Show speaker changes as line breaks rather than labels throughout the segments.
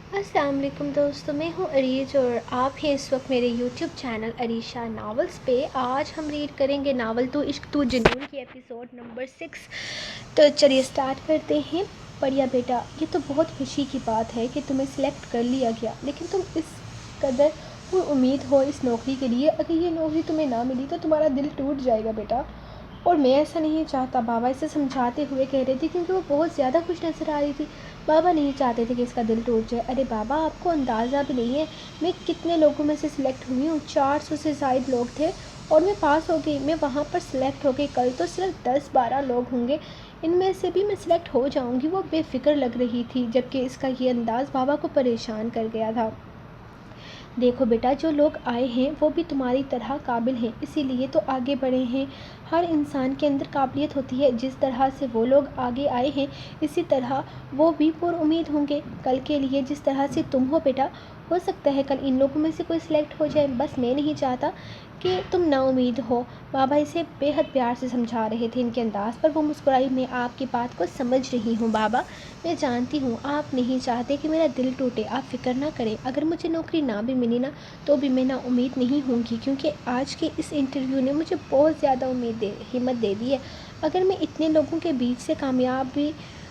السلام علیکم دوستوں، میں ہوں عریج اور آپ ہیں اس وقت میرے یوٹیوب چینل عریشہ ناولز پہ۔ آج ہم ریڈ کریں گے ناول تو عشق تو جنون کی ایپیسوڈ نمبر 6۔ تو چلیے سٹارٹ کرتے ہیں۔ پڑھیا بیٹا، یہ تو بہت خوشی کی بات ہے کہ تمہیں سلیکٹ کر لیا گیا، لیکن تم اس قدر پر امید ہو اس نوکری کے لیے۔ اگر یہ نوکری تمہیں نہ ملی تو تمہارا دل ٹوٹ جائے گا بیٹا، اور میں ایسا نہیں چاہتا۔ بابا اسے سمجھاتے ہوئے کہہ رہے تھے کیونکہ وہ بہت زیادہ خوش نظر آ رہی تھی۔ بابا نہیں چاہتے تھے کہ اس کا دل ٹوٹ جائے۔ ارے بابا، آپ کو اندازہ بھی نہیں ہے میں کتنے لوگوں میں سے سلیکٹ ہوئی ہوں۔ 400 سے زائد لوگ تھے اور میں پاس ہو گئی۔ میں وہاں پر سلیکٹ ہو گئی، کل تو صرف 10-12 لوگ ہوں گے، ان میں سے بھی میں سلیکٹ ہو جاؤں گی۔ وہ بے فکر لگ رہی تھی، جبکہ اس کا یہ انداز بابا کو پریشان کر گیا تھا۔ دیکھو بیٹا، جو لوگ آئے ہیں وہ بھی تمہاری طرح قابل ہیں، اسی لیے تو آگے بڑھے ہیں۔ ہر انسان کے اندر قابلیت ہوتی ہے، جس طرح سے وہ لوگ آگے آئے ہیں اسی طرح وہ بھی پر امید ہوں گے کل کے لیے، جس طرح سے تم ہو بیٹا۔ ہو سکتا ہے کل ان لوگوں میں سے کوئی سلیکٹ ہو جائے، بس میں نہیں چاہتا کہ تم نا امید ہو۔ بابا اسے بے حد پیار سے سمجھا رہے تھے، ان کے انداز پر وہ مسکرائی۔ میں آپ کی بات کو سمجھ رہی ہوں بابا، میں جانتی ہوں آپ نہیں چاہتے کہ میرا دل ٹوٹے، آپ فکر نہ کریں۔ اگر مجھے نوکری نہ بھی ملی نا تو بھی میں نا امید نہیں ہوں گی، کیونکہ آج کے اس انٹرویو نے مجھے بہت زیادہ ہمت دے دی ہے۔ اگر میں اتنے لوگوں کے بیچ سے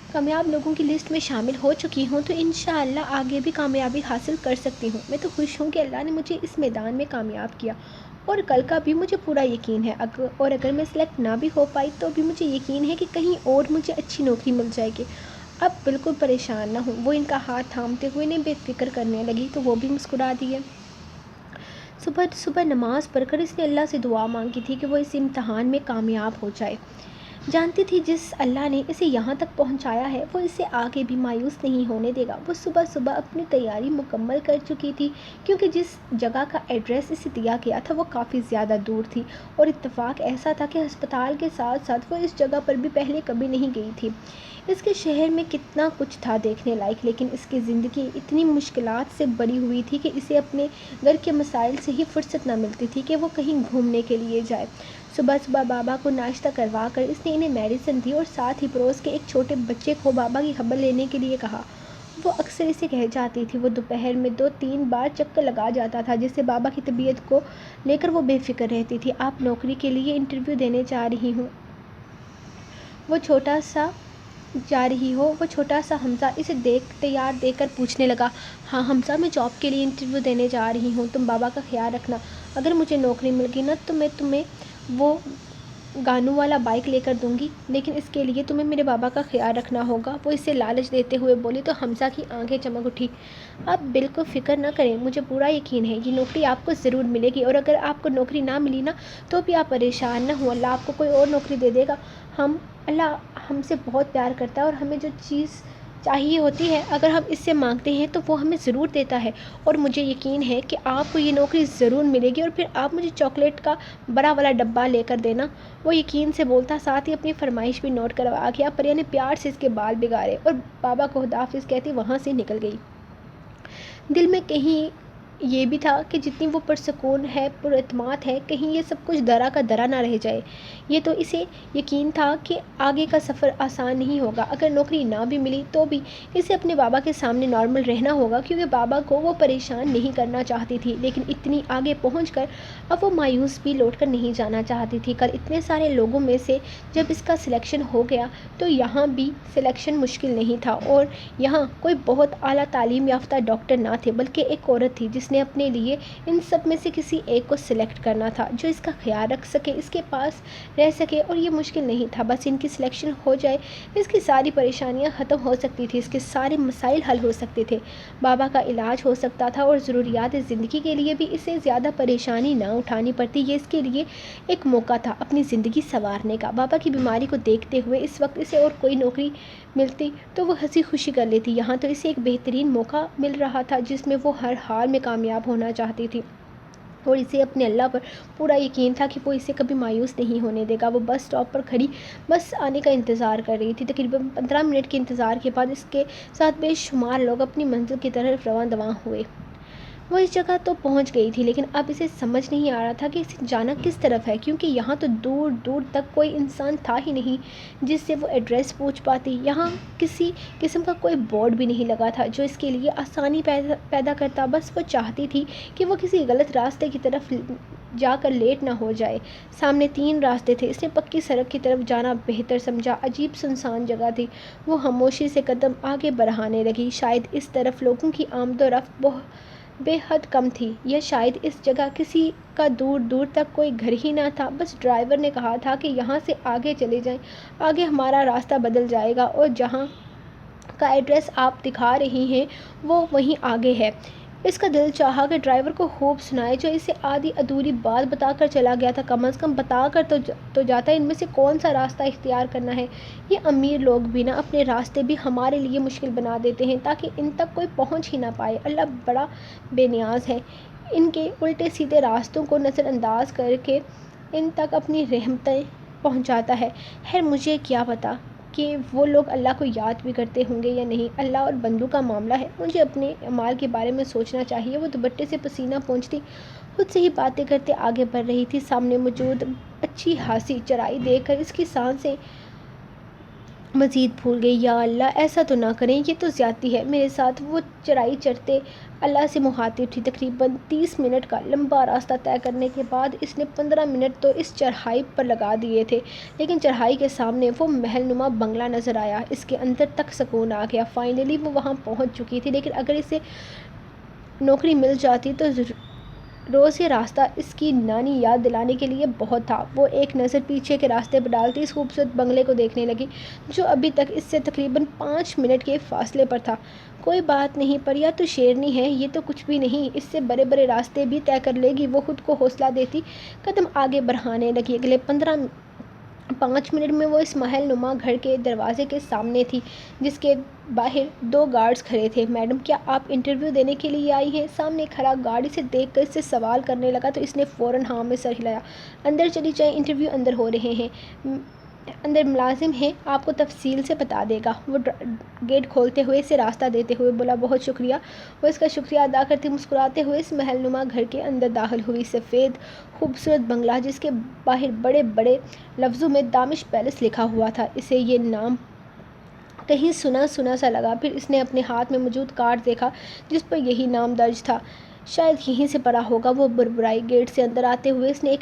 کامیاب لوگوں کی لسٹ میں شامل ہو چکی ہوں تو انشاءاللہ آگے بھی کامیابی حاصل کر سکتی ہوں۔ میں تو خوش ہوں کہ اللہ نے مجھے اس میدان میں کامیاب کیا، اور کل کا بھی مجھے پورا یقین ہے۔ اور اگر میں سلیکٹ نہ بھی ہو پائی تو بھی مجھے یقین ہے کہ کہیں اور مجھے اچھی نوکری مل جائے گی۔ اب بالکل پریشان نہ ہوں۔ وہ ان کا ہاتھ تھامتے ہوئے انہیں بے فکر کرنے لگی تو وہ بھی مسکرا دیے۔ صبح نماز پڑھ کر اس نے اللہ سے دعا مانگی تھی کہ وہ اس امتحان میں کامیاب ہو جائے۔ جانتی تھی جس اللہ نے اسے یہاں تک پہنچایا ہے وہ اسے آگے بھی مایوس نہیں ہونے دے گا۔ وہ صبح اپنی تیاری مکمل کر چکی تھی، کیونکہ جس جگہ کا ایڈریس اسے دیا گیا تھا وہ کافی زیادہ دور تھی، اور اتفاق ایسا تھا کہ ہسپتال کے ساتھ ساتھ وہ اس جگہ پر بھی پہلے کبھی نہیں گئی تھی۔ اس کے شہر میں کتنا کچھ تھا دیکھنے لائق، لیکن اس کی زندگی اتنی مشکلات سے بھری ہوئی تھی کہ اسے اپنے گھر کے مسائل سے ہی فرصت نہ ملتی تھی کہ وہ کہیں گھومنے کے لیے جائے۔ صبح بابا کو ناشتہ کروا کر اس نے انہیں میڈیسن دی اور ساتھ ہی پڑوس کے ایک چھوٹے بچے کو بابا کی خبر لینے کے لیے کہا۔ وہ اکثر اسے کہہ جاتی تھی۔ وہ دوپہر میں 2-3 بار چکر لگا جاتا تھا، جس سے بابا کی طبیعت کو لے کر وہ بے فکر رہتی تھی۔ آپ نوکری کے لیے انٹرویو دینے جا رہی ہو؟ وہ چھوٹا سا حمزہ اسے تیار دیکھ کر پوچھنے لگا۔ ہاں حمزہ، میں جاب کے لیے انٹرویو دینے جا رہی ہوں۔ تم بابا کا خیال رکھنا۔ اگر مجھے نوکری مل گئی نا تو میں تمہیں وہ گانوں والا بائک لے کر دوں گی، لیکن اس کے لیے تمہیں میرے بابا کا خیال رکھنا ہوگا۔ وہ اسے لالچ دیتے ہوئے بولی تو حمزہ کی آنکھیں چمک اٹھی۔ آپ بالکل فکر نہ کریں، مجھے پورا یقین ہے یہ نوکری آپ کو ضرور ملے گی، اور اگر آپ کو نوکری نہ ملی نا تو بھی آپ پریشان نہ ہوں، اللہ آپ کو کوئی اور نوکری دے دے گا۔ اللہ ہم سے بہت پیار کرتا ہے اور ہمیں جو چیز چاہیے ہوتی ہے اگر ہم اس سے مانگتے ہیں تو وہ ہمیں ضرور دیتا ہے، اور مجھے یقین ہے کہ آپ کو یہ نوکری ضرور ملے گی، اور پھر آپ مجھے چاکلیٹ کا بڑا والا ڈبہ لے کر دینا۔ وہ یقین سے بولتا ساتھ ہی اپنی فرمائش بھی نوٹ کروا گیا۔ پریا نے پیار سے اس کے بال بگاڑے اور بابا کو خداحافظ کہتی وہاں سے نکل گئی۔ دل میں کہیں یہ بھی تھا کہ جتنی وہ پرسکون ہے، پر اعتماد ہے، کہیں یہ سب کچھ درا کا درا نہ رہ جائے۔ یہ تو اسے یقین تھا کہ آگے کا سفر آسان نہیں ہوگا۔ اگر نوکری نہ بھی ملی تو بھی اسے اپنے بابا کے سامنے نارمل رہنا ہوگا، کیونکہ بابا کو وہ پریشان نہیں کرنا چاہتی تھی، لیکن اتنی آگے پہنچ کر اب وہ مایوس بھی لوٹ کر نہیں جانا چاہتی تھی۔ کل اتنے سارے لوگوں میں سے جب اس کا سلیکشن ہو گیا تو یہاں بھی سلیکشن مشکل نہیں تھا، اور یہاں کوئی بہت اعلیٰ تعلیم یافتہ ڈاکٹر نہ تھے، بلکہ ایک عورت تھی جس نے اپنے لیے ان سب میں سے کسی ایک کو سلیکٹ کرنا تھا جو اس کا خیال رکھ سکے، اس کے پاس رہ سکے، اور یہ مشکل نہیں تھا۔ بس ان کی سلیکشن ہو جائے، اس کی ساری پریشانیاں ختم ہو سکتی تھی، اس کے سارے مسائل حل ہو سکتے تھے، بابا کا علاج ہو سکتا تھا، اور ضروریات زندگی کے لیے بھی اسے زیادہ پریشانی نہ اٹھانی پڑتی۔ یہ اس کے لیے ایک موقع تھا اپنی زندگی سنوارنے کا۔ بابا کی بیماری کو دیکھتے ہوئے اس وقت اسے اور کوئی نوکری ملتی تو وہ ہنسی خوشی کر لیتی، یہاں تو اسے ایک بہترین موقع مل رہا تھا جس میں وہ ہر حال میں کامیاب ہونا چاہتی تھی، اور اسے اپنے اللہ پر پورا یقین تھا کہ وہ اسے کبھی مایوس نہیں ہونے دے گا۔ وہ بس اسٹاپ پر کھڑی بس آنے کا انتظار کر رہی تھی۔ تقریباً 15 منٹ کے انتظار کے بعد اس کے ساتھ بے شمار لوگ اپنی منزل کی طرف رواں دواں ہوئے۔ وہ اس جگہ تو پہنچ گئی تھی، لیکن اب اسے سمجھ نہیں آ رہا تھا کہ اسے جانا کس طرف ہے، کیونکہ یہاں تو دور دور تک کوئی انسان تھا ہی نہیں جس سے وہ ایڈریس پوچھ پاتی۔ یہاں کسی قسم کا کوئی بورڈ بھی نہیں لگا تھا جو اس کے لیے آسانی پیدا کرتا۔ بس وہ چاہتی تھی کہ وہ کسی غلط راستے کی طرف جا کر لیٹ نہ ہو جائے۔ سامنے 3 راستے تھے، اس نے پکی سڑک کی طرف جانا بہتر سمجھا۔ عجیب سنسان جگہ تھی۔ وہ خاموشی سے قدم آگے بڑھانے لگی۔ شاید اس طرف لوگوں کی آمد و رفت بے حد کم تھی، یا شاید اس جگہ کسی کا دور دور تک کوئی گھر ہی نہ تھا۔ بس ڈرائیور نے کہا تھا کہ یہاں سے آگے چلے جائیں، آگے ہمارا راستہ بدل جائے گا اور جہاں کا ایڈریس آپ دکھا رہی ہیں وہ وہیں آگے ہے۔ اس کا دل چاہا کہ ڈرائیور کو خوب سنائے جو اسے آدھی ادھوری بات بتا کر چلا گیا تھا۔ کم از کم بتا کر تو جاتا ان میں سے کون سا راستہ اختیار کرنا ہے۔ یہ امیر لوگ بھی نا اپنے راستے بھی ہمارے لیے مشکل بنا دیتے ہیں تاکہ ان تک کوئی پہنچ ہی نہ پائے۔ اللہ بڑا بے نیاز ہے، ان کے الٹے سیدھے راستوں کو نظر انداز کر کے ان تک اپنی رحمتیں پہنچاتا ہے۔ خیر مجھے کیا پتا کہ وہ لوگ اللہ کو یاد بھی کرتے ہوں گے یا نہیں، اللہ اور بندوں کا معاملہ ہے۔ مجھے اپنے اعمال کے بارے میں سوچنا چاہیے۔ وہ دوپٹے سے پسینہ پونچھتی خود سے ہی باتیں کرتے آگے بڑھ رہی تھی۔ سامنے موجود اچھی خاصی چرائی دیکھ کر اس کی سانسیں مزید پھول گئی۔ یا اللہ ایسا تو نہ کریں، یہ تو زیادتی ہے میرے ساتھ۔ وہ چرائی چرتے اللہ سے مخاطب تھی۔ تقریباً 30 منٹ کا لمبا راستہ طے کرنے کے بعد اس نے 15 منٹ تو اس چڑھائی پر لگا دیے تھے، لیکن چڑھائی کے سامنے وہ محل نما بنگلہ نظر آیا۔ اس کے اندر تک سکون آ گیا۔ فائنلی وہ وہاں پہنچ چکی تھی، لیکن اگر اسے نوکری مل جاتی تو روز یہ راستہ اس کی نانی یاد دلانے کے لیے بہت تھا۔ وہ ایک نظر پیچھے کے راستے پر ڈالتی اس خوبصورت بنگلے کو دیکھنے لگی جو ابھی تک اس سے تقریباً 5 منٹ کے فاصلے پر تھا۔ کوئی بات نہیں، پریا تو شیرنی ہے، یہ تو کچھ بھی نہیں، اس سے بڑے بڑے راستے بھی طے کر لے گی۔ وہ خود کو حوصلہ دیتی قدم آگے بڑھانے لگی۔ اگلے 5 منٹ میں وہ اس محل نما گھر کے دروازے کے سامنے تھی جس کے باہر 2 گارڈز کھڑے تھے۔ میڈم کیا آپ انٹرویو دینے کے لیے آئی ہیں؟ سامنے کھڑا گارڈ اسے دیکھ کر اس سے سوال کرنے لگا تو اس نے فوراً ہاں میں سر ہلایا۔ اندر چلی جائیں، انٹرویو اندر ہو رہے ہیں، اندر ملازم ہیں، آپ کو تفصیل سے بتا دے گا۔ وہ گیٹ کھولتے ہوئے اسے راستہ دیتے ہوئے بولا بہت شکریہ۔ وہ اس کا شکریہ ادا کرتے مسکراتے ہوئے اس محل نما گھر کے اندر داخل ہوئی۔ سفید خوبصورت بنگلہ جس کے باہر بڑے بڑے لفظوں میں دانش پیلس لکھا ہوا تھا، اسے یہ نام کہیں سنا سنا سا لگا۔ پھر اس نے اپنے ہاتھ میں موجود کارڈ دیکھا جس پر یہی نام درج تھا۔ شاید یہیں سے پڑا ہوگا، وہ بربرائی۔ گیٹ سے اندر آتے ہوئے اس نے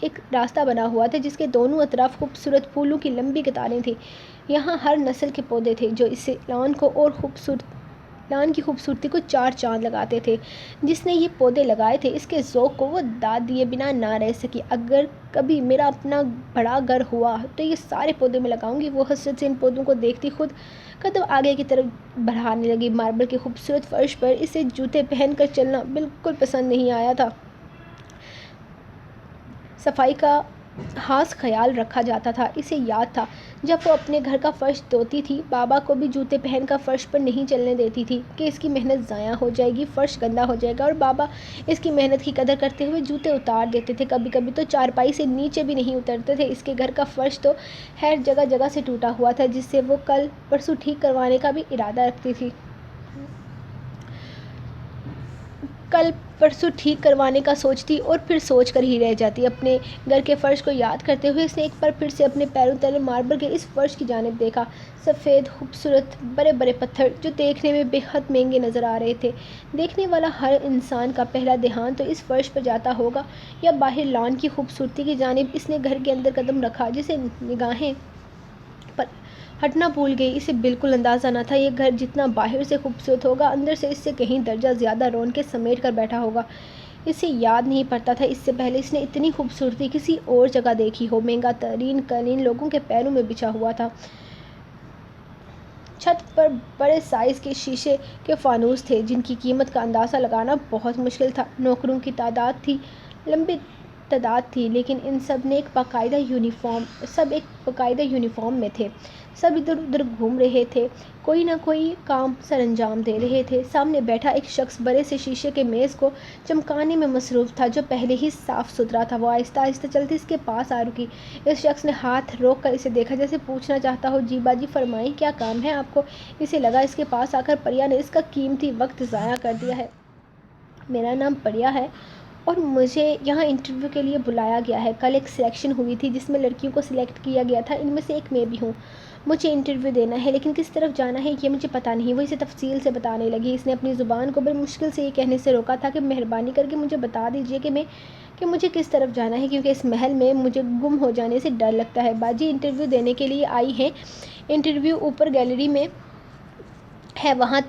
ایک راستہ بنا ہوا تھا جس کے دونوں اطراف خوبصورت پھولوں کی لمبی قطاریں تھیں۔ یہاں ہر نسل کے پودے تھے جو اس لان کو اور لان کی خوبصورتی کو 4 چاند لگاتے تھے۔ جس نے یہ پودے لگائے تھے اس کے ذوق کو وہ داد دیے بنا نہ رہ سکی۔ اگر کبھی میرا اپنا بڑا گھر ہوا تو یہ سارے پودے میں لگاؤں گی۔ وہ حسرت سے ان پودوں کو دیکھتی خود قدم آگے کی طرف بڑھانے لگی۔ ماربل کے خوبصورت فرش پر اسے جوتے پہن کر چلنا بالکل پسند نہیں آیا تھا۔ صفائی کا خاص خیال رکھا جاتا تھا۔ اسے یاد تھا جب وہ اپنے گھر کا فرش دھوتی تھی، بابا کو بھی جوتے پہن کر فرش پر نہیں چلنے دیتی تھی کہ اس کی محنت ضائع ہو جائے گی، فرش گندا ہو جائے گا، اور بابا اس کی محنت کی قدر کرتے ہوئے جوتے اتار دیتے تھے۔ کبھی کبھی تو چارپائی سے نیچے بھی نہیں اترتے تھے۔ اس کے گھر کا فرش تو خیر جگہ جگہ سے ٹوٹا ہوا تھا جس سے وہ کل پرسوں ٹھیک کروانے کا بھی ارادہ رکھتی تھی۔ کل پرسوں ٹھیک کروانے کا سوچتی اور پھر سوچ کر ہی رہ جاتی۔ اپنے گھر کے فرش کو یاد کرتے ہوئے اس نے ایک بار پھر سے اپنے پیروں تلے ماربل کے اس فرش کی جانب دیکھا۔ سفید خوبصورت بڑے بڑے پتھر جو دیکھنے میں بے حد مہنگے نظر آ رہے تھے۔ دیکھنے والا ہر انسان کا پہلا دھیان تو اس فرش پر جاتا ہوگا یا باہر لان کی خوبصورتی کی جانب۔ اس نے گھر کے اندر قدم رکھا جسے نگاہیں پر ہٹنا بھول گئی۔ اسے بالکل اندازہ نہ تھا یہ گھر جتنا باہر سے خوبصورت ہوگا اندر سے اس سے کہیں درجہ زیادہ رونقیں سمیٹ کر بیٹھا ہوگا۔ اسے یاد نہیں پڑتا تھا اس سے پہلے اس نے اتنی خوبصورتی کسی اور جگہ دیکھی ہو۔ مہنگا ترین قالین لوگوں کے پیروں میں بچھا ہوا تھا۔ چھت پر بڑے سائز کے شیشے کے فانوس تھے جن کی قیمت کا اندازہ لگانا بہت مشکل تھا۔ نوکروں کی تعداد تھی، لمبی تعداد تھی، لیکن ان سب ایک باقاعدہ یونیفارم میں تھے۔ سب ادھر ادھر گھوم رہے تھے، کوئی نہ کوئی کام سر انجام دے رہے تھے۔ سامنے بیٹھا ایک شخص بڑے سے شیشے کے میز کو چمکانے میں مصروف تھا جو پہلے ہی صاف ستھرا تھا۔ وہ آہستہ آہستہ چلتی اس کے پاس آ رکی۔ اس شخص نے ہاتھ روک کر اسے دیکھا جیسے پوچھنا چاہتا ہو جی باجی فرمائیں کیا کام ہے آپ کو۔ اسے لگا اس کے پاس آ کر پریا نے اس کا قیمتی وقت ضائع کر دیا ہے۔ میرا نام پریا ہے اور مجھے یہاں انٹرویو کے لیے بلایا گیا ہے۔ کل ایک سلیکشن ہوئی تھی جس میں لڑکیوں کو سلیکٹ کیا گیا تھا، ان میں سے ایک میں بھی ہوں۔ مجھے انٹرویو دینا ہے لیکن کس طرف جانا ہے یہ مجھے پتہ نہیں۔ وہ اسے تفصیل سے بتانے لگی۔ اس نے اپنی زبان کو بڑی مشکل سے یہ کہنے سے روکا تھا کہ مہربانی کر کے مجھے بتا دیجیے کہ مجھے کس طرف جانا ہے، کیونکہ اس محل میں مجھے گم ہو جانے سے ڈر لگتا ہے۔ باجی انٹرویو دینے کے لیے آئی ہیں۔ انٹرویو اوپر گیلری میں ہے، وہاں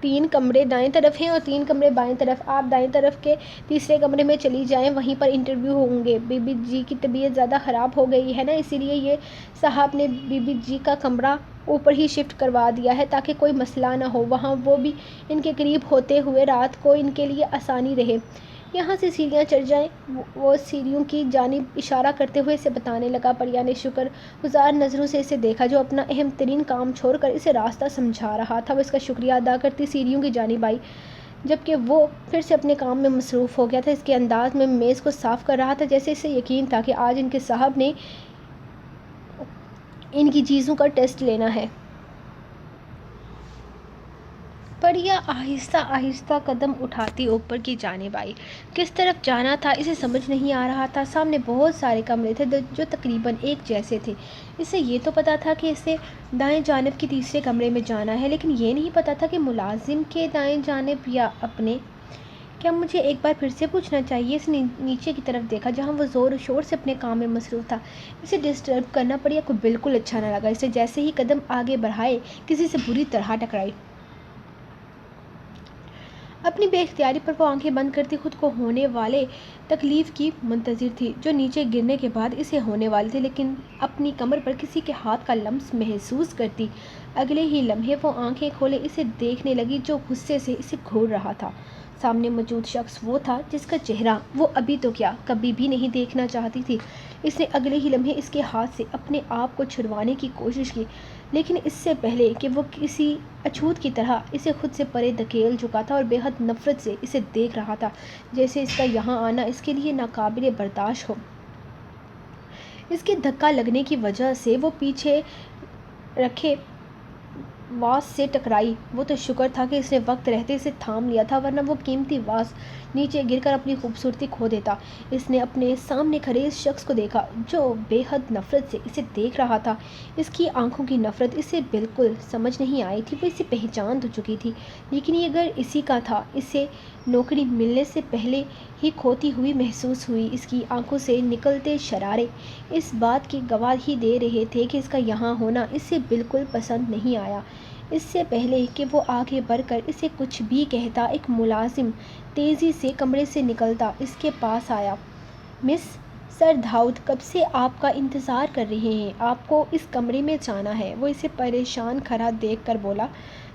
تین کمرے دائیں طرف ہیں اور 3 کمرے بائیں طرف۔ آپ دائیں طرف کے تیسرے کمرے میں چلی جائیں، وہیں پر انٹرویو ہوں گے۔ بی بی جی کی طبیعت زیادہ خراب ہو گئی ہے نا، اسی لیے یہ صاحب نے بی بی جی کا کمرہ اوپر ہی شفٹ کروا دیا ہے تاکہ کوئی مسئلہ نہ ہو، وہاں وہ بھی ان کے قریب ہوتے ہوئے رات کو ان کے لیے آسانی رہے۔ یہاں سے سیڑھیاں چڑھ جائیں۔ وہ سیڑھیوں کی جانب اشارہ کرتے ہوئے اسے بتانے لگا۔ پریا نے شکر گزار نظروں سے اسے دیکھا جو اپنا اہم ترین کام چھوڑ کر اسے راستہ سمجھا رہا تھا۔ وہ اس کا شکریہ ادا کرتی سیڑھیوں کی جانب آئی، جبکہ وہ پھر سے اپنے کام میں مصروف ہو گیا تھا۔ اس کے انداز میں میز کو صاف کر رہا تھا جیسے اسے یقین تھا کہ آج ان کے صاحب نے ان کی چیزوں کا ٹیسٹ لینا ہے۔ پریا آہستہ آہستہ قدم اٹھاتی اوپر کی جانب آئی۔ کس طرف جانا تھا اسے سمجھ نہیں آ رہا تھا۔ سامنے بہت سارے کمرے تھے جو تقریباً ایک جیسے تھے۔ اسے یہ تو پتا تھا کہ اسے دائیں جانب کے تیسرے کمرے میں جانا ہے، لیکن یہ نہیں پتا تھا کہ ملازم کے دائیں جانب یا اپنے۔ کیا مجھے ایک بار پھر سے پوچھنا چاہیے؟ اس نے نیچے کی طرف دیکھا جہاں وہ زور و شور سے اپنے کام میں مصروف تھا۔ اسے ڈسٹرب کرنا پریا کو بالکل اچھا نہ لگا۔ اسے جیسے ہی قدم آگے بڑھائے کسی سے بری طرح ٹکرائی۔ اپنی بے اختیاری پر وہ آنکھیں بند کرتی خود کو ہونے والے تکلیف کی منتظر تھی جو نیچے گرنے کے بعد اسے ہونے والی تھی، لیکن اپنی کمر پر کسی کے ہاتھ کا لمس محسوس کرتی اگلے ہی لمحے وہ آنکھیں کھولے اسے دیکھنے لگی جو غصے سے اسے گھور رہا تھا۔ سامنے موجود شخص وہ تھا جس کا چہرہ وہ ابھی تو کیا کبھی بھی نہیں دیکھنا چاہتی تھی۔ اس نے اگلے ہی لمحے اس کے ہاتھ سے اپنے آپ کو چھڑوانے کی کوشش کی، لیکن اس سے پہلے کہ وہ کسی اچھوت کی طرح اسے خود سے پرے دھکیل چکا تھا اور بے حد نفرت سے اسے دیکھ رہا تھا، جیسے اس کا یہاں آنا اس کے لیے ناقابل برداشت ہو۔ اس کے دھکا لگنے کی وجہ سے وہ پیچھے رکھے واز سے ٹکرائی۔ وہ تو شکر تھا کہ اس نے وقت رہتے اسے تھام لیا تھا، ورنہ وہ قیمتی واز نیچے گر کر اپنی خوبصورتی کھو دیتا۔ اس نے اپنے سامنے کھڑے اس شخص کو دیکھا جو بے حد نفرت سے اسے دیکھ رہا تھا۔ اس کی آنکھوں کی نفرت اسے بالکل سمجھ نہیں آئی تھی۔ وہ اسے پہچان تو چکی تھی، لیکن یہ گھر اسی کا تھا۔ اسے نوکری ملنے سے پہلے ہی کھوتی ہوئی محسوس ہوئی۔ اس کی آنکھوں سے نکلتے شرارے اس بات کی گواہی دے رہے تھے کہ اس کا یہاں ہونا اسے بالکل پسند نہیں آیا۔ اس سے پہلے کہ وہ آگے بڑھ کر اسے کچھ بھی کہتا، ایک ملازم تیزی سے کمرے سے نکلتا اس کے پاس آیا۔ مس، سر داؤد کب سے آپ کا انتظار کر رہے ہیں، آپ کو اس کمرے میں جانا ہے، وہ اسے پریشان کھڑا دیکھ کر بولا،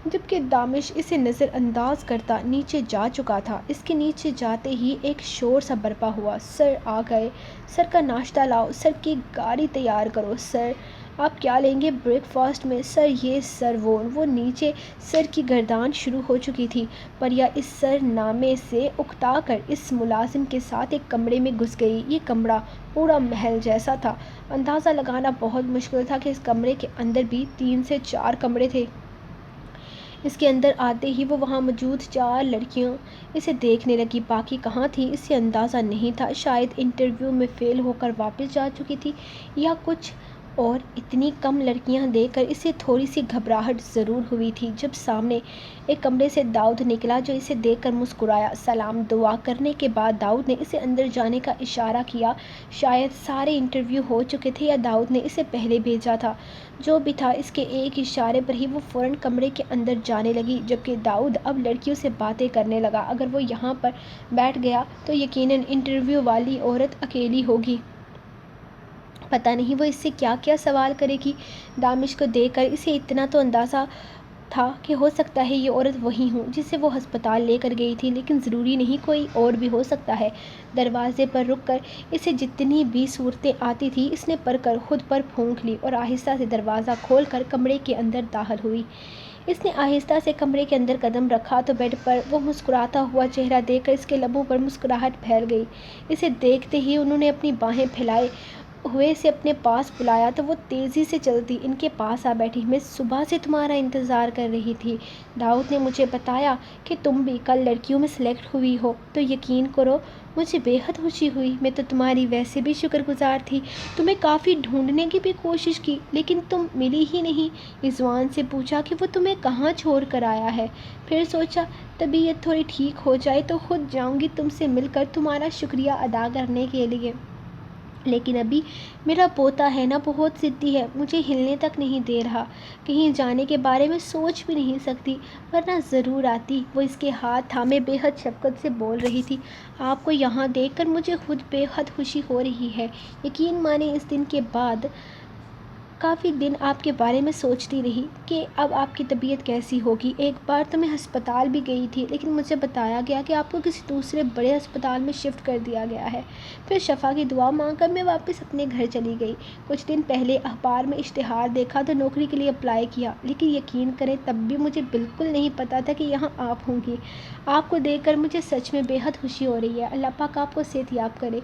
جبکہ دامش اسے نظر انداز کرتا نیچے جا چکا تھا۔ اس کے نیچے جاتے ہی ایک شور سا برپا ہوا۔ سر آ گئے، سر کا ناشتہ لاؤ، سر کی گاڑی تیار کرو، سر آپ کیا لیں گے بریک فاسٹ میں، سر یہ سر وہ نیچے سر کی گردان شروع ہو چکی تھی۔ پریا اس سر نامے سے اکتا کر اس ملازم کے ساتھ ایک کمرے میں گھس گئی۔ یہ کمرہ پورا محل جیسا تھا۔ اندازہ لگانا بہت مشکل تھا کہ اس کمرے کے اندر بھی 3 سے 4 کمرے تھے۔ اس کے اندر آتے ہی وہ وہاں موجود 4 لڑکیاں اسے دیکھنے لگی۔ باقی کہاں تھیں اسے اندازہ نہیں تھا، شاید انٹرویو میں فیل ہو کر واپس جا چکی تھی یا کچھ اور۔ اتنی کم لڑکیاں دیکھ کر اسے تھوڑی سی گھبراہٹ ضرور ہوئی تھی جب سامنے ایک کمرے سے داؤد نکلا جو اسے دیکھ کر مسکرایا۔ سلام دعا کرنے کے بعد داؤد نے اسے اندر جانے کا اشارہ کیا۔ شاید سارے انٹرویو ہو چکے تھے یا داؤد نے اسے پہلے بھیجا تھا۔ جو بھی تھا اس کے ایک اشارے پر ہی وہ فوراً کمرے کے اندر جانے لگی، جبکہ داؤد اب لڑکیوں سے باتیں کرنے لگا۔ اگر وہ یہاں پر بیٹھ گیا تو یقیناً انٹرویو والی عورت اکیلی ہوگی۔ پتہ نہیں وہ اس سے کیا کیا سوال کرے گی۔ دامش کو دیکھ کر اسے اتنا تو اندازہ تھا کہ ہو سکتا ہے یہ عورت وہی ہو جسے وہ ہسپتال لے کر گئی تھی، لیکن ضروری نہیں، کوئی اور بھی ہو سکتا ہے۔ دروازے پر رک کر اسے جتنی بھی صورتیں آتی تھیں اس نے پڑھ کر خود پر پھونک لی اور آہستہ سے دروازہ کھول کر کمرے کے اندر داخل ہوئی۔ اس نے آہستہ سے کمرے کے اندر قدم رکھا تو بیڈ پر وہ مسکراتا ہوا چہرہ دیکھ کر اس کے لبوں پر مسکراہٹ پھیل گئی۔ اسے دیکھتے ہی انہوں نے اپنی باہیں پھیلائیں ہوئے سے اپنے پاس بلایا تو وہ تیزی سے چلتی ان کے پاس آ بیٹھی۔ میں صبح سے تمہارا انتظار کر رہی تھی۔ داؤد نے مجھے بتایا کہ تم بھی کل لڑکیوں میں سلیکٹ ہوئی ہو، تو یقین کرو مجھے بے حد خوشی ہوئی۔ میں تو تمہاری ویسے بھی شکر گزار تھی، تمہیں کافی ڈھونڈنے کی بھی کوشش کی لیکن تم ملی ہی نہیں۔ رضوان سے پوچھا کہ وہ تمہیں کہاں چھوڑ کر آیا ہے، پھر سوچا طبیعت تھوڑی ٹھیک ہو جائے تو خود جاؤں گی تم سے مل کر تمہارا شکریہ ادا کرنے کے لیے، لیکن ابھی میرا پوتا ہے نا بہت ضدی ہے، مجھے ہلنے تک نہیں دے رہا، کہیں جانے کے بارے میں سوچ بھی نہیں سکتی، ورنہ ضرور آتی۔ وہ اس کے ہاتھ تھامے بے حد شفقت سے بول رہی تھی۔ آپ کو یہاں دیکھ کر مجھے خود بے حد خوشی ہو رہی ہے۔ یقین مانیں اس دن کے بعد کافی دن آپ کے بارے میں سوچتی رہی کہ اب آپ کی طبیعت کیسی ہوگی۔ ایک بار تو میں ہسپتال بھی گئی تھی لیکن مجھے بتایا گیا کہ آپ کو کسی دوسرے بڑے ہسپتال میں شفٹ کر دیا گیا ہے۔ پھر شفا کی دعا مانگ کر میں واپس اپنے گھر چلی گئی۔ کچھ دن پہلے اخبار میں اشتہار دیکھا تو نوکری کے لیے اپلائی کیا، لیکن یقین کریں تب بھی مجھے بالکل نہیں پتا تھا کہ یہاں آپ ہوں گی۔ آپ کو دیکھ کر مجھے سچ میں بے حد خوشی ہو رہی ہے۔ اللہ پاک آپ کو صحت یاب کرے۔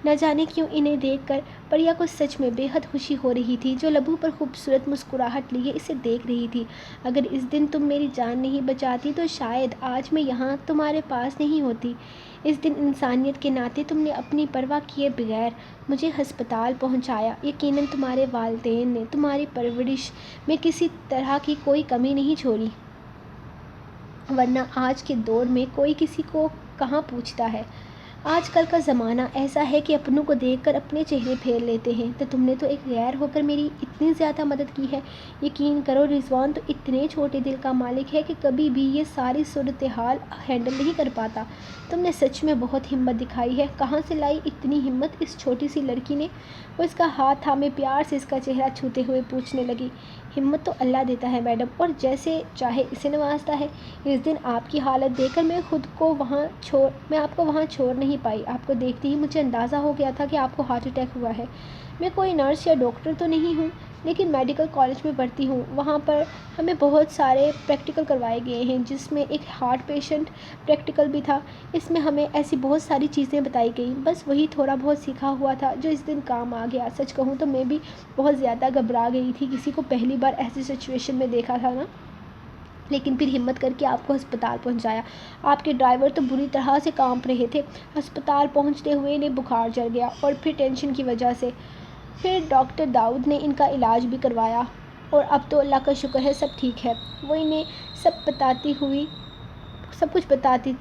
نہ جانے کیوں انہیں دیکھ کر پریا کو سچ میں بے حد خوشی ہو رہی تھی، جو لبوں پر خوبصورت مسکراہٹ لیے اسے دیکھ رہی تھی۔ اگر اس دن تم میری جان نہیں بچاتی تو شاید آج میں یہاں تمہارے پاس نہیں ہوتی۔ اس دن انسانیت کے ناطے تم نے اپنی پرواہ کیے بغیر مجھے ہسپتال پہنچایا۔ یقیناً تمہارے والدین نے تمہاری پرورش میں کسی طرح کی کوئی کمی نہیں چھوڑی، ورنہ آج کے دور میں کوئی کسی کو کہاں پوچھتا ہے۔ آج کل کا زمانہ ایسا ہے کہ اپنوں کو دیکھ کر اپنے چہرے پھیر لیتے ہیں، تو تم نے تو ایک غیر ہو کر میری اتنی زیادہ مدد کی ہے۔ یقین کرو رضوان تو اتنے چھوٹے دل کا مالک ہے کہ کبھی بھی یہ ساری صورتحال ہینڈل نہیں کر پاتا۔ تم نے سچ میں بہت ہمت دکھائی ہے۔ کہاں سے لائی اتنی ہمت اس چھوٹی سی لڑکی نے؟ وہ اس کا ہاتھ تھامے پیار سے اس کا چہرہ چھوتے ہوئے پوچھنے لگی۔ ہمت تو اللہ دیتا ہے میڈم، اور جیسے چاہے اسے نوازتا ہے۔ اس دن آپ کی حالت دیکھ کر میں آپ کو وہاں چھوڑ نہیں پائی۔ آپ کو دیکھتے ہی مجھے اندازہ ہو گیا تھا کہ آپ کو ہارٹ اٹیک ہوا ہے۔ میں کوئی نرس یا ڈاکٹر تو نہیں ہوں، لیکن میڈیکل کالج میں پڑھتی ہوں، وہاں پر ہمیں بہت سارے پریکٹیکل کروائے گئے ہیں، جس میں ایک ہارٹ پیشنٹ پریکٹیکل بھی تھا۔ اس میں ہمیں ایسی بہت ساری چیزیں بتائی گئیں، بس وہی تھوڑا بہت سیکھا ہوا تھا جو اس دن کام آ گیا۔ سچ کہوں تو میں بھی بہت زیادہ گھبرا گئی تھی، کسی کو پہلی بار ایسی سچویشن میں دیکھا تھا نا، لیکن پھر ہمت کر کے آپ کو ہسپتال پہنچایا۔ آپ کے ڈرائیور تو بری طرح سے کانپ رہے تھے۔ ہسپتال پہنچتے ہوئے انہیں بخار چڑھ گیا، اور پھر ٹینشن کی وجہ سے پھر ڈاکٹر داؤد نے ان کا علاج بھی کروایا، اور اب تو اللہ کا شکر ہے سب ٹھیک ہے۔ وہ انہیں سب کچھ بتاتی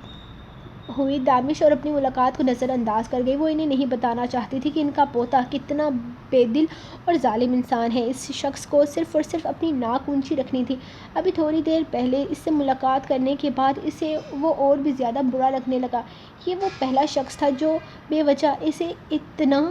ہوئی دانش اور اپنی ملاقات کو نظر انداز کر گئی۔ وہ انہیں نہیں بتانا چاہتی تھی کہ ان کا پوتا کتنا بے دل اور ظالم انسان ہے۔ اس شخص کو صرف اور صرف اپنی ناک اونچی رکھنی تھی۔ ابھی تھوڑی دیر پہلے اس سے ملاقات کرنے کے بعد اسے وہ اور بھی زیادہ برا لگنے لگا۔ یہ وہ پہلا شخص تھا جو بے وجہ اسے اتنا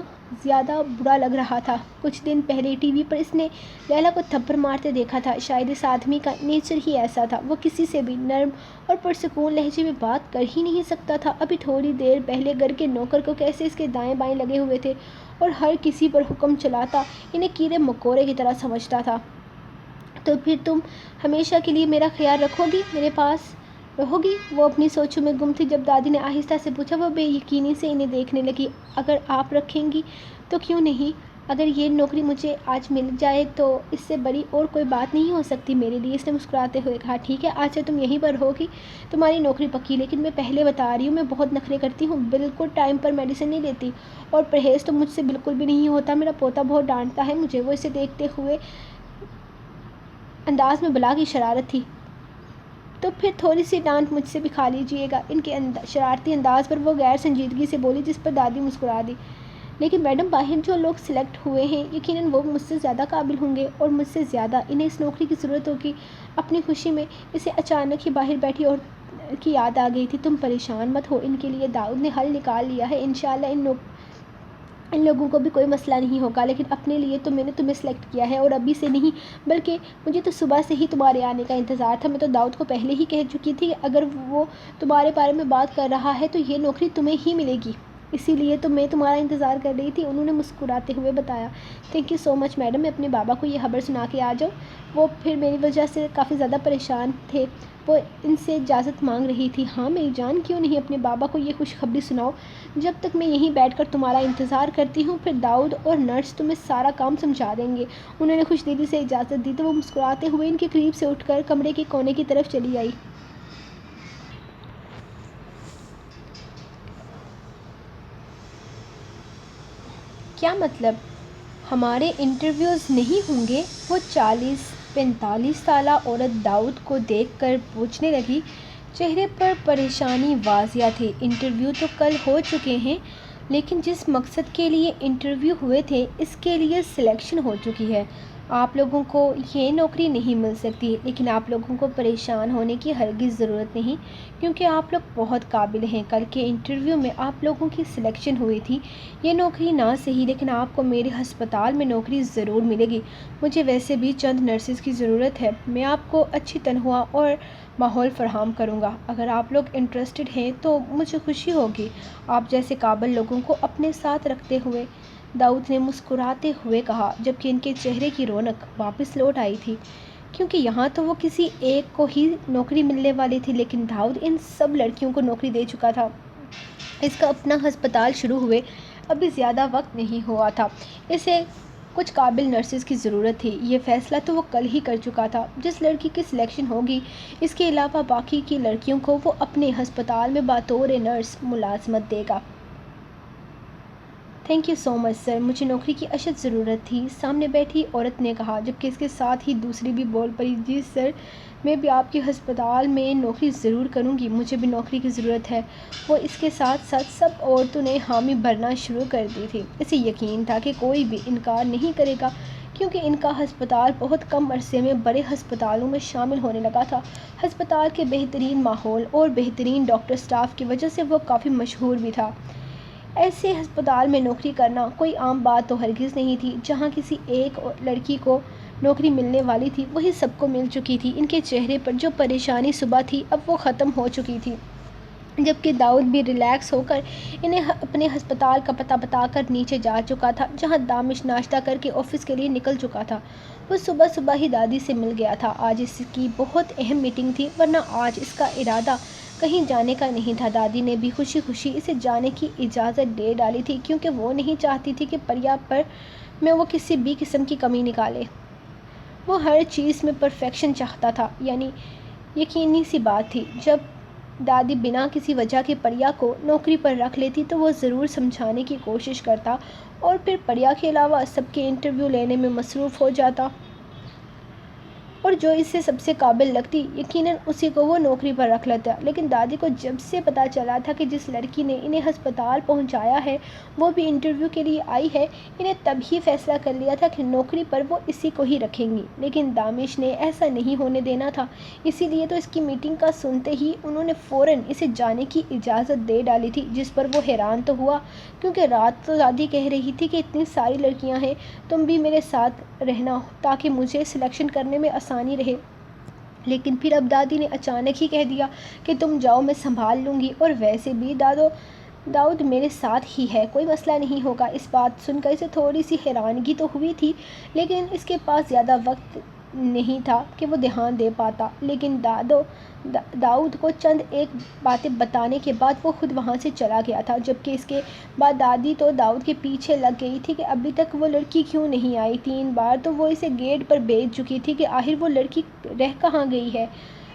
زیادہ برا لگ رہا تھا۔ کچھ دن پہلے ٹی وی پر اس نے لیلا کو تھپڑ مارتے دیکھا تھا۔ شاید اس آدمی کا نیچر ہی ایسا تھا، وہ کسی سے بھی نرم اور پرسکون لہجے میں بات کر ہی نہیں سکتا تھا۔ ابھی تھوڑی دیر پہلے گھر کے نوکر کو کیسے اس کے دائیں بائیں لگے ہوئے تھے اور ہر کسی پر حکم چلاتا، انہیں کیڑے مکوڑے کی طرح سمجھتا تھا۔ تو پھر تم ہمیشہ کے لیے میرا خیال رکھو گی، میرے پاس رہو گی؟ وہ اپنی سوچوں میں گم تھی جب دادی نے آہستہ سے پوچھا۔ وہ بے یقینی سے انہیں دیکھنے لگی۔ اگر آپ رکھیں گی تو کیوں نہیں؟ اگر یہ نوکری مجھے آج مل جائے تو اس سے بڑی اور کوئی بات نہیں ہو سکتی میرے لیے، اس نے مسکراتے ہوئے کہا۔ ٹھیک ہے، آج سے تم یہیں پر رہوگی، تمہاری نوکری پکی، لیکن میں پہلے بتا رہی ہوں میں بہت نخرے کرتی ہوں، بالکل ٹائم پر میڈیسن نہیں لیتی، اور پرہیز تو مجھ سے بالکل بھی نہیں ہوتا۔ میرا پوتا بہت ڈانٹتا ہے مجھے۔ وہ اسے دیکھتے ہوئے انداز میں بلا کی شرارت تھی، تو پھر تھوڑی سی ڈانٹ مجھ سے بھی کھا لیجیے گا۔ ان کے شرارتی انداز پر وہ غیر سنجیدگی سے بولی، جس پر دادی مسکرا دی۔ لیکن میڈم باہر جو لوگ سلیکٹ ہوئے ہیں یقیناً وہ مجھ سے زیادہ قابل ہوں گے، اور مجھ سے زیادہ انہیں اس نوکری کی ضرورت ہوگی۔ اپنی خوشی میں اسے اچانک ہی باہر بیٹھی اور کی یاد آ گئی تھی۔ تم پریشان مت ہو، ان کے لیے داؤد نے حل نکال لیا ہے، انشاءاللہ ان لوگوں کو بھی کوئی مسئلہ نہیں ہوگا۔ لیکن اپنے لیے تو میں نے تمہیں سلیکٹ کیا ہے، اور ابھی سے نہیں بلکہ مجھے تو صبح سے ہی تمہارے آنے کا انتظار تھا۔ میں تو داؤد کو پہلے ہی کہہ چکی تھی کہ اگر وہ تمہارے بارے میں بات کر رہا ہے تو یہ نوکری تمہیں ہی ملے گی۔ اسی لیے تو میں تمہارا انتظار کر رہی تھی، انہوں نے مسکراتے ہوئے بتایا۔ Thank you so much madam, میں اپنے بابا کو یہ خبر سنا کے آ جاؤں؟ وہ پھر میری وجہ سے کافی زیادہ پریشان تھے، وہ ان سے اجازت مانگ رہی تھی۔ ہاں میری جان، کیوں نہیں، اپنے بابا کو یہ خوشخبری سناؤ۔ جب تک میں یہیں بیٹھ کر تمہارا انتظار کرتی ہوں، پھر داؤد اور نرس تمہیں سارا کام سمجھا دیں گے۔ انہوں نے خوش دلی سے اجازت دی تو وہ مسکراتے ہوئے ان کے قریب سے اٹھ کر کمرے کے کونے کی طرف چلی آئی۔ کیا مطلب؟ ہمارے انٹرویوز نہیں ہوں گے؟ وہ 40-45 سالہ عورت داؤد کو دیکھ کر پوچھنے لگی۔ چہرے پر پریشانی واضح تھی۔ انٹرویو تو کل ہو چکے ہیں، لیکن جس مقصد کے لیے انٹرویو ہوئے تھے اس کے لیے سلیکشن ہو چکی ہے۔ آپ لوگوں کو یہ نوکری نہیں مل سکتی، لیکن آپ لوگوں کو پریشان ہونے کی ہرگز ضرورت نہیں، کیونکہ آپ لوگ بہت قابل ہیں۔ کل کے انٹرویو میں آپ لوگوں کی سلیکشن ہوئی تھی۔ یہ نوکری نہ صحیح، لیکن آپ کو میرے ہسپتال میں نوکری ضرور ملے گی۔ مجھے ویسے بھی چند نرسز کی ضرورت ہے۔ میں آپ کو اچھی تنخواہ اور ماحول فراہم کروں گا۔ اگر آپ لوگ انٹرسٹڈ ہیں تو مجھے خوشی ہوگی آپ جیسے قابل لوگوں کو اپنے ساتھ رکھتے ہوئے، داؤد نے مسکراتے ہوئے کہا، جبکہ ان کے چہرے کی رونق واپس لوٹ آئی تھی، کیونکہ یہاں تو وہ کسی ایک کو ہی نوکری ملنے والی تھی، لیکن داؤد ان سب لڑکیوں کو نوکری دے چکا تھا۔ اس کا اپنا ہسپتال شروع ہوئے ابھی زیادہ وقت نہیں ہوا تھا۔ اسے کچھ قابل نرسز کی ضرورت تھی۔ یہ فیصلہ تو وہ کل ہی کر چکا تھا۔ جس لڑکی کی سلیکشن ہوگی، اس کے علاوہ باقی کی لڑکیوں کو وہ اپنے ہسپتال میں بطور نرس ملازمت دے گا۔ تھینک یو سو مچ سر، مجھے نوکری کی اشد ضرورت تھی، سامنے بیٹھی عورت نے کہا، جبکہ اس کے ساتھ ہی دوسری بھی بول پڑی، جی سر، میں بھی آپ کے ہسپتال میں نوکری ضرور کروں گی، مجھے بھی نوکری کی ضرورت ہے۔ وہ اس کے ساتھ ساتھ سب عورتوں نے حامی بھرنا شروع کر دی تھی۔ اسے یقین تھا کہ کوئی بھی انکار نہیں کرے گا، کیونکہ ان کا ہسپتال بہت کم عرصے میں بڑے ہسپتالوں میں شامل ہونے لگا تھا۔ ہسپتال کے بہترین ماحول اور بہترین ڈاکٹر سٹاف کی وجہ سے وہ کافی مشہور بھی تھا۔ ایسے ہسپتال میں نوکری کرنا کوئی عام بات تو ہرگز نہیں تھی۔ جہاں کسی ایک لڑکی کو نوکری ملنے والی تھی، وہی سب کو مل چکی تھی۔ ان کے چہرے پر جو پریشانی صبح تھی، اب وہ ختم ہو چکی تھی، جبکہ داؤد بھی ریلیکس ہو کر انہیں اپنے ہسپتال کا پتہ بتا کر نیچے جا چکا تھا، جہاں دامش ناشتہ کر کے آفس کے لیے نکل چکا تھا۔ وہ صبح صبح ہی دادی سے مل گیا تھا۔ آج اس کی بہت اہم میٹنگ تھی، ورنہ آج اس کا ارادہ کہیں جانے کا نہیں تھا۔ دادی نے بھی خوشی خوشی اسے جانے کی اجازت دے ڈالی تھی، کیونکہ وہ نہیں چاہتی تھی کہ پریا پر میں وہ کسی بھی قسم کی کمی نکالے۔ وہ ہر چیز میں پرفیکشن چاہتا تھا، یعنی یقینی سی بات تھی، جب دادی بنا کسی وجہ کے پریا کو نوکری پر رکھ لیتی تو وہ ضرور سمجھانے کی کوشش کرتا، اور پھر پریا کے علاوہ سب کے انٹرویو لینے میں مصروف ہو جاتا، اور جو اسے سب سے قابل لگتی یقیناً اسی کو وہ نوکری پر رکھ لیتا۔ لیکن دادی کو جب سے پتہ چلا تھا کہ جس لڑکی نے انہیں ہسپتال پہنچایا ہے وہ بھی انٹرویو کے لیے آئی ہے، انہیں تب ہی فیصلہ کر لیا تھا کہ نوکری پر وہ اسی کو ہی رکھیں گی۔ لیکن دامش نے ایسا نہیں ہونے دینا تھا، اسی لیے تو اس کی میٹنگ کا سنتے ہی انہوں نے فوراً اسے جانے کی اجازت دے ڈالی تھی، جس پر وہ حیران تو ہوا، کیونکہ رات تو دادی کہہ رہی تھی کہ اتنی ساری لڑکیاں ہیں، تم بھی میرے ساتھ رہنا تاکہ مجھے سلیکشن کرنے میں آسانی رہے۔ لیکن پھر اب دادی نے اچانک ہی کہہ دیا کہ تم جاؤ، میں سنبھال لوں گی، اور ویسے بھی داؤد میرے ساتھ ہی ہے، کوئی مسئلہ نہیں ہوگا۔ اس بات سن کر اسے تھوڑی سی حیرانگی تو ہوئی تھی، لیکن اس کے پاس زیادہ وقت نہیں تھا کہ وہ دھیان دے پاتا۔ لیکن داؤد کو چند ایک باتیں بتانے کے بعد وہ خود وہاں سے چلا گیا تھا، جبکہ اس کے بعد دادی تو داؤد کے پیچھے لگ گئی تھی کہ ابھی تک وہ لڑکی کیوں نہیں آئی۔ 3 بار تو وہ اسے گیٹ پر بھیج چکی تھی کہ آخر وہ لڑکی رہ کہاں گئی ہے،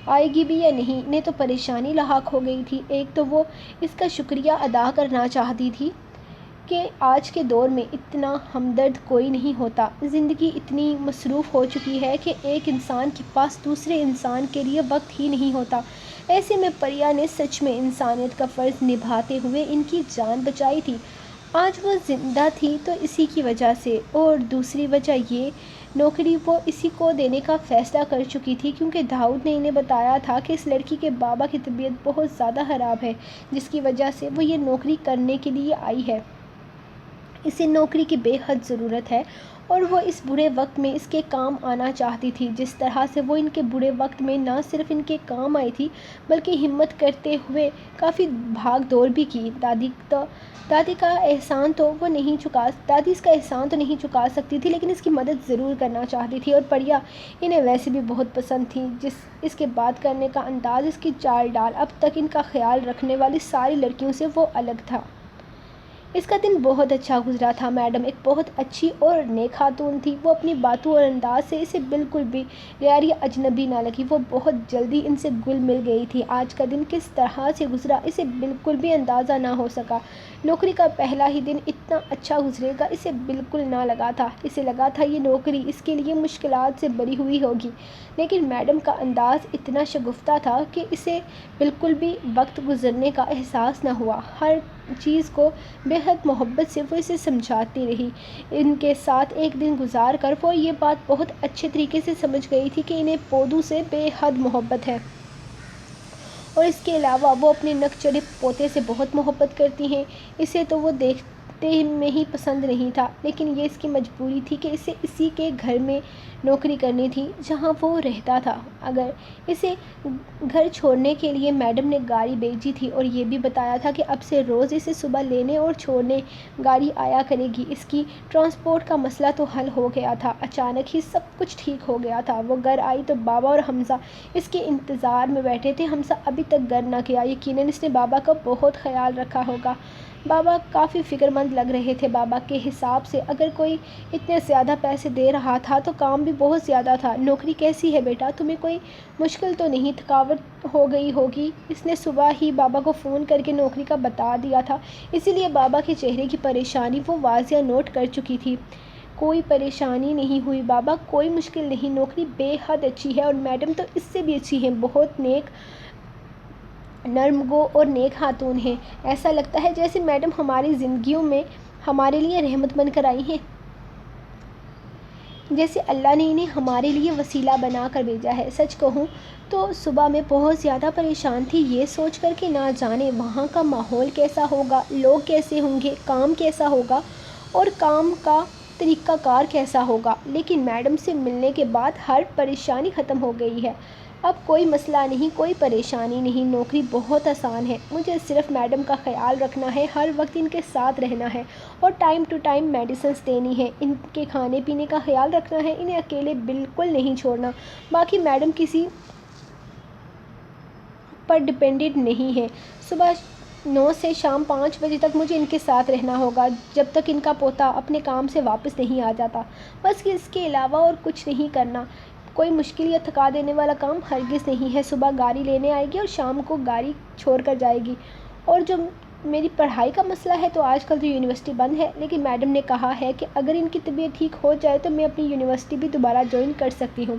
آئے گی بھی یا نہیں۔ انہیں تو پریشانی لاحق ہو گئی تھی۔ ایک تو وہ اس کا شکریہ ادا کرنا چاہتی تھی کہ آج کے دور میں اتنا ہمدرد کوئی نہیں ہوتا، زندگی اتنی مصروف ہو چکی ہے کہ ایک انسان کے پاس دوسرے انسان کے لیے وقت ہی نہیں ہوتا۔ ایسے میں پریا نے سچ میں انسانیت کا فرض نبھاتے ہوئے ان کی جان بچائی تھی۔ آج وہ زندہ تھی تو اسی کی وجہ سے، اور دوسری وجہ یہ نوکری وہ اسی کو دینے کا فیصلہ کر چکی تھی، کیونکہ داؤد نے انہیں بتایا تھا کہ اس لڑکی کے بابا کی طبیعت بہت زیادہ خراب ہے، جس کی وجہ سے وہ یہ نوکری کرنے کے لیے آئی ہے۔ اسے نوکری کی بے حد ضرورت ہے، اور وہ اس برے وقت میں اس کے کام آنا چاہتی تھی، جس طرح سے وہ ان کے برے وقت میں نہ صرف ان کے کام آئی تھی بلکہ ہمت کرتے ہوئے کافی بھاگ دوڑ بھی کی۔ دادی اس کا احسان تو نہیں چکا سکتی تھی، لیکن اس کی مدد ضرور کرنا چاہتی تھی، اور پریا انہیں ویسے بھی بہت پسند تھی۔ اس کے بات کرنے کا انداز، اس کی چال ڈال، اب تک ان کا خیال رکھنے والی ساری لڑکیوں سے وہ الگ تھا۔ اس کا دن بہت اچھا گزرا تھا۔ میڈم ایک بہت اچھی اور نیک خاتون تھی۔ وہ اپنی باتوں اور انداز سے اسے بالکل بھی غیر یا اجنبی نہ لگی۔ وہ بہت جلدی ان سے گل مل گئی تھی۔ آج کا دن کس طرح سے گزرا اسے بالکل بھی اندازہ نہ ہو سکا۔ نوکری کا پہلا ہی دن اتنا اچھا گزرے گا اسے بالکل نہ لگا تھا۔ اسے لگا تھا یہ نوکری اس کے لیے مشکلات سے بھری ہوئی ہوگی، لیکن میڈم کا انداز اتنا شگفتہ تھا کہ اسے بالکل بھی وقت گزرنے کا احساس نہ ہوا۔ ہر چیز کو بے حد محبت سے وہ اسے سمجھاتی رہی۔ ان کے ساتھ ایک دن گزار کر وہ یہ بات بہت اچھے طریقے سے سمجھ گئی تھی کہ انہیں پودوں سے بے حد محبت ہے، اور اس کے علاوہ وہ اپنے نک چڑھے پوتے سے بہت محبت کرتی ہیں۔ اسے تو وہ دیکھتے میں ہی پسند نہیں تھا، لیکن یہ اس کی مجبوری تھی کہ اسے اسی کے گھر میں نوکری کرنی تھی جہاں وہ رہتا تھا۔ اگر اسے گھر چھوڑنے کے لیے میڈم نے گاڑی بھیجی تھی اور یہ بھی بتایا تھا کہ اب سے روز اسے صبح لینے اور چھوڑنے گاڑی آیا کرے گی، اس کی ٹرانسپورٹ کا مسئلہ تو حل ہو گیا تھا۔ اچانک ہی سب کچھ ٹھیک ہو گیا تھا۔ وہ گھر آئی تو بابا اور حمزہ اس کے انتظار میں بیٹھے تھے۔ حمزہ ابھی تک گھر نہ گیا، یقیناً اس نے بابا کا بہت خیال رکھا ہوگا۔ بابا کافی فکر مند لگ رہے تھے۔ بابا کے حساب سے اگر کوئی اتنے زیادہ پیسے دے رہا تھا تو کام بھی بہت زیادہ تھا۔ نوکری کیسی ہے بیٹا؟ تمہیں کوئی مشکل تو نہیں؟ تھکاوٹ ہو گئی ہوگی؟ اس نے صبح ہی بابا کو فون کر کے نوکری کا بتا دیا تھا، اسی لیے بابا کے چہرے کی پریشانی وہ واضح نوٹ کر چکی تھی۔ کوئی پریشانی نہیں ہوئی بابا، کوئی مشکل نہیں، نوکری بے حد اچھی ہے، اور میڈم تو اس سے بھی اچھی ہیں، بہت نیک، نرم گو اور نیک خاتون ہیں۔ ایسا لگتا ہے جیسے میڈم ہماری زندگیوں میں ہمارے لیے رحمت بن کر آئی ہیں، جیسے اللہ نے انہیں ہمارے لیے وسیلہ بنا کر بھیجا ہے۔ سچ کہوں تو صبح میں بہت زیادہ پریشان تھی، یہ سوچ کر کہ نہ جانے وہاں کا ماحول کیسا ہوگا، لوگ کیسے ہوں گے، کام کیسا ہوگا اور کام کا طریقہ کار کیسا ہوگا۔ لیکن میڈم سے ملنے کے بعد ہر پریشانی ختم ہو گئی ہے۔ اب کوئی مسئلہ نہیں، کوئی پریشانی نہیں، نوکری بہت آسان ہے۔ مجھے صرف میڈم کا خیال رکھنا ہے، ہر وقت ان کے ساتھ رہنا ہے اور ٹائم ٹو ٹائم میڈیسنز دینی ہے، ان کے کھانے پینے کا خیال رکھنا ہے، انہیں اکیلے بالکل نہیں چھوڑنا۔ باقی میڈم کسی پر ڈپینڈنٹ نہیں ہے۔ صبح 9 سے شام 5 بجے تک مجھے ان کے ساتھ رہنا ہوگا، جب تک ان کا پوتا اپنے کام سے واپس نہیں آ جاتا۔ بس اس کے علاوہ اور کچھ نہیں کرنا۔ کوئی مشکل یا تھکا دینے والا کام ہرگز نہیں ہے۔ صبح گاڑی لینے آئے گی اور شام کو گاڑی چھوڑ کر جائے گی۔ اور جو میری پڑھائی کا مسئلہ ہے تو آج کل تو یونیورسٹی بند ہے، لیکن میڈم نے کہا ہے کہ اگر ان کی طبیعت ٹھیک ہو جائے تو میں اپنی یونیورسٹی بھی دوبارہ جوائن کر سکتی ہوں۔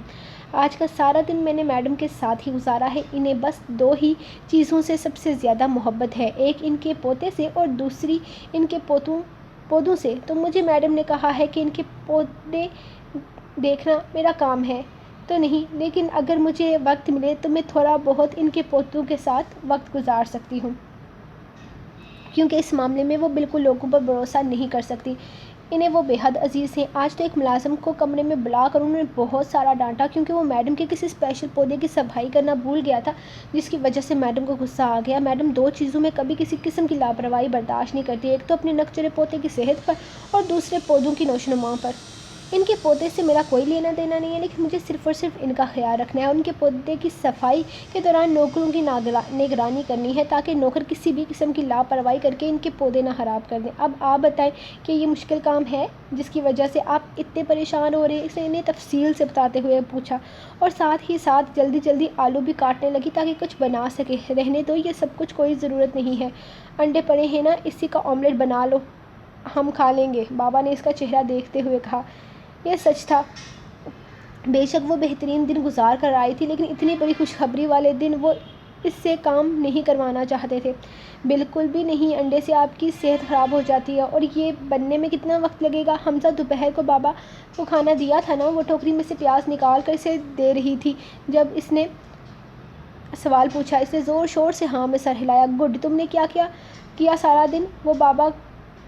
آج کا سارا دن میں نے میڈم کے ساتھ ہی گزارا ہے۔ انہیں بس 2 ہی چیزوں سے سب سے زیادہ محبت ہے، ایک ان کے پوتے سے اور دوسری ان کے پودوں سے۔ تو مجھے میڈم نے کہا ہے کہ ان کے پودے دیکھنا میرا کام ہے تو نہیں، لیکن اگر مجھے وقت ملے تو میں تھوڑا بہت ان کے پودوں کے ساتھ وقت گزار سکتی ہوں، کیونکہ اس معاملے میں وہ بالکل لوگوں پر بھروسہ نہیں کر سکتی، انہیں وہ بے حد عزیز ہیں۔ آج تو ایک ملازم کو کمرے میں بلا کر انہوں نے بہت سارا ڈانٹا، کیونکہ وہ میڈم کے کسی اسپیشل پودے کی صفائی کرنا بھول گیا تھا، جس کی وجہ سے میڈم کو غصہ آ گیا۔ میڈم 2 چیزوں میں کبھی کسی قسم کی لاپرواہی برداشت نہیں کرتی، ایک تو اپنے نک چڑھے پوتے کی صحت پر اور دوسرے پودوں کی نشوونما پر۔ ان کے پودے سے میرا کوئی لینا دینا نہیں ہے، لیکن مجھے صرف اور صرف ان کا خیال رکھنا ہے اور ان کے پودے کی صفائی کے دوران نوکروں کی نگرانی کرنی ہے، تاکہ نوکر کسی بھی قسم کی لاپرواہی کر کے ان کے پودے نہ خراب کر دیں۔ اب آپ بتائیں کہ یہ مشکل کام ہے جس کی وجہ سے آپ اتنے پریشان ہو رہے ہیں؟ اس نے انہیں تفصیل سے بتاتے ہوئے پوچھا، اور ساتھ ہی ساتھ جلدی جلدی آلو بھی کاٹنے لگی تاکہ کچھ بنا سکے۔ رہنے دو، یہ سب کچھ کوئی ضرورت نہیں ہے، انڈے پڑے ہیں نا، اسی کا آملیٹ بنا لو، ہم کھا لیں گے، بابا نے اس کا چہرہ دیکھتے ہوئے کہا۔ یہ سچ تھا، بے شک وہ بہترین دن گزار کر آئی تھی، لیکن اتنی بڑی خوشخبری والے دن وہ اس سے کام نہیں کروانا چاہتے تھے، بالکل بھی نہیں۔ انڈے سے آپ کی صحت خراب ہو جاتی ہے، اور یہ بننے میں کتنا وقت لگے گا؟ حمزہ دوپہر کو بابا کو کھانا دیا تھا نا؟ وہ ٹوکری میں سے پیاز نکال کر اسے دے رہی تھی جب اس نے سوال پوچھا۔ اس نے زور شور سے ہاں میں سر ہلایا۔ گڈ، تم نے کیا کیا سارا دن؟ وہ بابا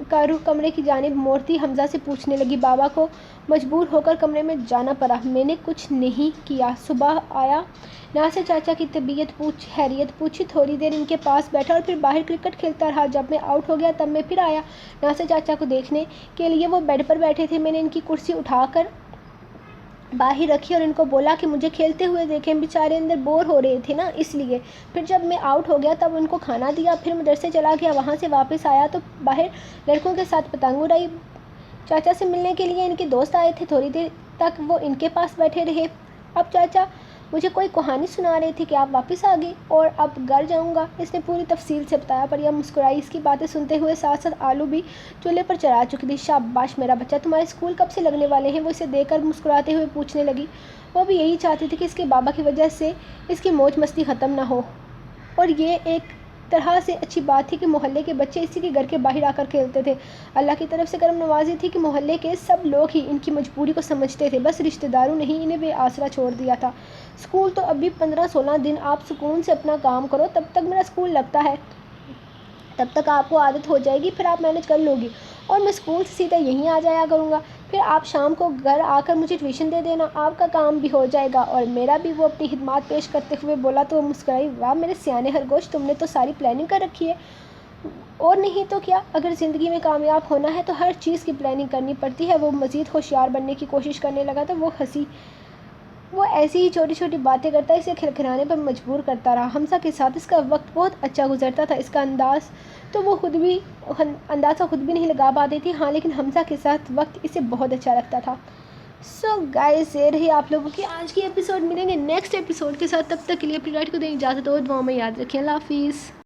کا رخ کمرے کی جانب موڑتی حمزہ سے پوچھنے لگی۔ بابا کو مجبور ہو کر کمرے میں جانا پڑا۔ میں نے کچھ نہیں کیا۔ صبح آیا، ناصر چاچا کی خیریت پوچھی، تھوڑی دیر ان کے پاس بیٹھا اور پھر باہر کرکٹ کھیلتا رہا۔ جب میں آؤٹ ہو گیا تب میں پھر آیا ناصر چاچا کو دیکھنے کے لیے۔ وہ بیڈ پر بیٹھے تھے۔ میں نے ان کی کرسی اٹھا کر باہر رکھی اور ان کو بولا کہ مجھے کھیلتے ہوئے دیکھیں، بیچارے اندر بور ہو رہے تھے نا، اس لیے۔ پھر جب میں آؤٹ ہو گیا تب ان کو کھانا دیا، پھر مدرسے چلا گیا۔ وہاں سے واپس آیا تو باہر لڑکوں کے ساتھ پتنگ اڑائی۔ چاچا سے ملنے کے لیے ان کے دوست آئے تھے، تھوڑی دیر تک وہ ان کے پاس بیٹھے رہے۔ اب چاچا مجھے کوئی کہانی سنا رہے تھے کہ آپ واپس آ گئے اور اب گھر جاؤں گا۔ اس نے پوری تفصیل سے بتایا۔ پریا مسکرائی۔ اس کی باتیں سنتے ہوئے ساتھ ساتھ آلو بھی چولہے پر چڑھا چکی تھی۔ شاباش میرا بچہ، تمہارے اسکول کب سے لگنے والے ہیں؟ وہ اسے دیکھ کر مسکراتے ہوئے پوچھنے لگی۔ وہ بھی یہی چاہتی تھی کہ اس کے بابا کی وجہ سے اس کی موج مستی ختم نہ ہو، اور یہ ایک طرح سے اچھی بات تھی کہ محلے کے بچے اسی کے گھر کے باہر آ کر کھیلتے تھے۔ اللہ کی طرف سے کرم نوازی تھی کہ محلے کے سب لوگ ہی ان کی مجبوری کو سمجھتے تھے، بس رشتہ داروں نے ہی انہیں بے آسرا چھوڑ دیا تھا۔ اسکول تو ابھی 15-16 دن آپ سکون سے اپنا کام کرو، تب تک میرا اسکول لگتا ہے، تب تک آپ کو عادت ہو جائے گی، پھر آپ مینج کر لو گی اور میں اسکول سے سیدھا یہیں آ جایا کروں گا، پھر آپ شام کو گھر آ کر مجھے ٹیوشن دے دینا، آپ کا کام بھی ہو جائے گا اور میرا بھی۔ وہ اپنی خدمات پیش کرتے ہوئے بولا تو وہ مسکرائی۔ واہ میرے سیانے خرگوش، تم نے تو ساری پلاننگ کر رکھی ہے، اور نہیں تو کیا، اگر زندگی میں کامیاب ہونا ہے تو ہر چیز کی پلاننگ کرنی پڑتی ہے۔ وہ مزید ہوشیار بننے کی کوشش کرنے لگا تو وہ ہنسی۔ وہ ایسی ہی چھوٹی چھوٹی باتیں کرتا اسے کھلکھلانے پر مجبور کرتا رہا۔ حمزہ کے ساتھ اس کا وقت بہت اچھا گزرتا تھا۔ اس کا اندازہ خود بھی نہیں لگا پاتی تھی، ہاں لیکن حمزہ کے ساتھ وقت اسے بہت اچھا لگتا تھا۔ سو گائز، یہ رہی آپ لوگوں کی آج کی ایپیسوڈ۔ ملیں گے نیکسٹ ایپیسوڈ کے ساتھ، تب تک کے لیے اپنی رائٹ کو دیں اجازت اور دعاؤں میں یاد رکھیں۔ اللہ حافظ۔